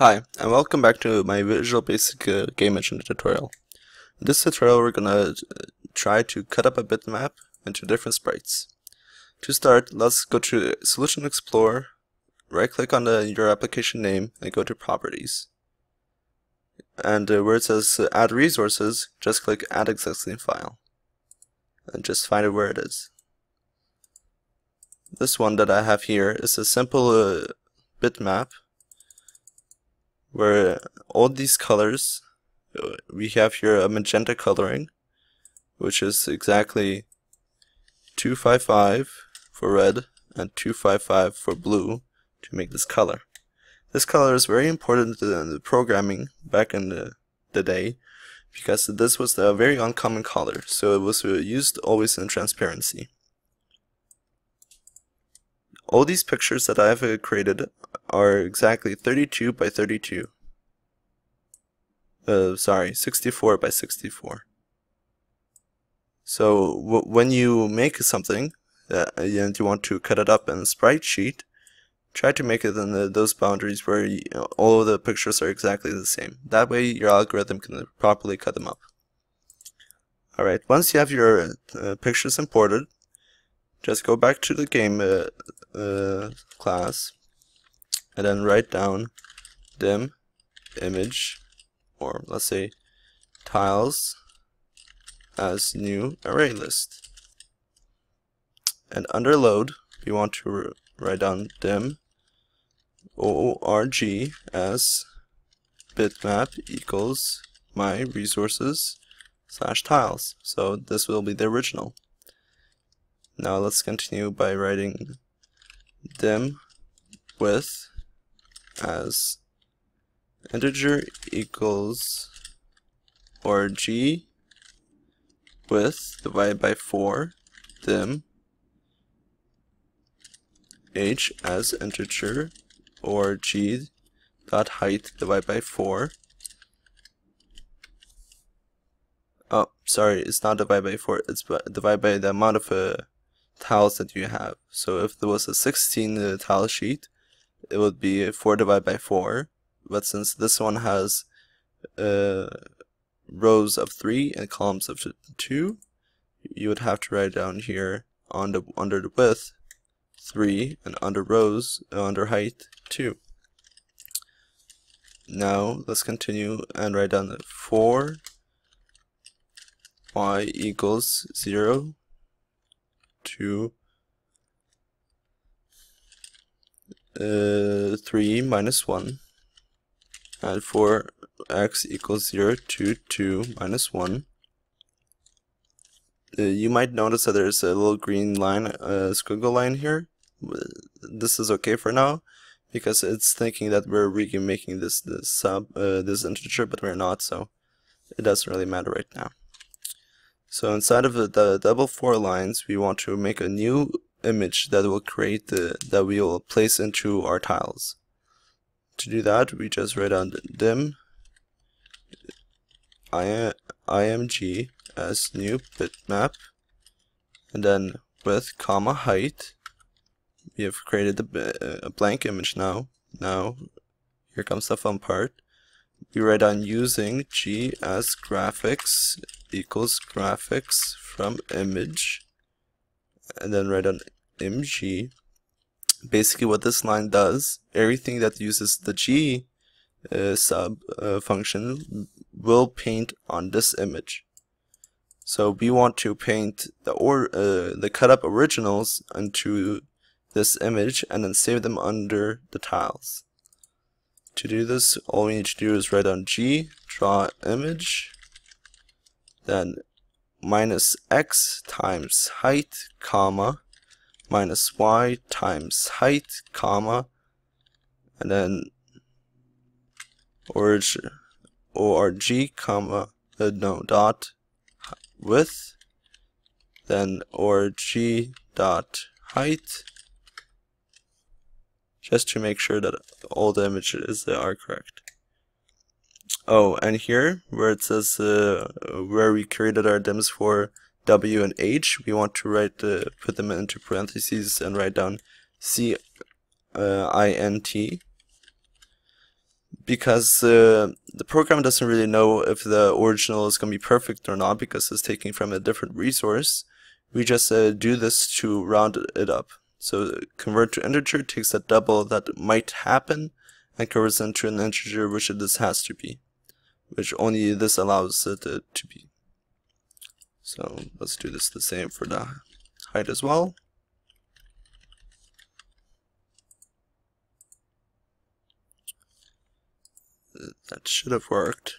Hi, and welcome back to my Visual Basic game engine tutorial. In this tutorial we're gonna try to cut up a bitmap into different sprites. To start, let's go to Solution Explorer, right click on your application name and go to Properties. And where it says Add Resources, just click Add Existing File. And just find it where it is. This one that I have here is a simple bitmap where all these colors, we have here a magenta coloring, which is exactly 255 for red and 255 for blue to make this color. This color is very important in the programming back in the day, because this was a very uncommon color, so it was used always in transparency. All these pictures that I have created are exactly 32 by 32. 64 by 64. So when you make something and you want to cut it up in a sprite sheet, try to make it in those boundaries where all of the pictures are exactly the same. That way your algorithm can properly cut them up. Alright, once you have your pictures imported, just go back to the game class and then write down dim image, or let's say tiles as new array list. And under load, we want to write down dim org as bitmap equals my resources / tiles. So this will be the original. Now let's continue by writing dim width as integer equals org width divided by 4, dim h as integer org dot height divided by 4. Oh, sorry, it's not divided by 4, it's divided by the amount of tiles that you have. So if there was a 16 tile sheet, it would be 4 divided by 4. But since this one has rows of 3 and columns of 2, you would have to write down here under the width 3 and under rows under height 2. Now let's continue and write down 4 y equals 0 to 3 minus 1, and 4x equals 0 to 2 minus 1. You might notice that there's a little green line, squiggle line here. This is okay for now, because it's thinking that we're making this integer, but we're not, so it doesn't really matter right now. So inside of the double 4 lines, we want to make a new image that will create that we will place into our tiles. To do that, we just write down dim img as new bitmap, and then width comma height. We have created a blank image now. Now here comes the fun part. We write down using g as graphics equals graphics from image, and then write down img. Basically what this line does, everything that uses the g sub function will paint on this image. So we want to paint the cut up originals onto this image and then save them under the tiles. To do this, all we need to do is write down g draw image, then minus x times height, comma, minus y times height, comma, and then org comma dot width, then org dot height, just to make sure that all the images are correct. Oh, and here where it says where we created our dims for W and H, we want to put them into parentheses and write down CINT, because the program doesn't really know if the original is going to be perfect or not because it's taking from a different resource. We just do this to round it up. So convert to integer takes that double that might happen and converts into an integer which this has to be, which only this allows it to be. So let's do this the same for the height as well. That should have worked.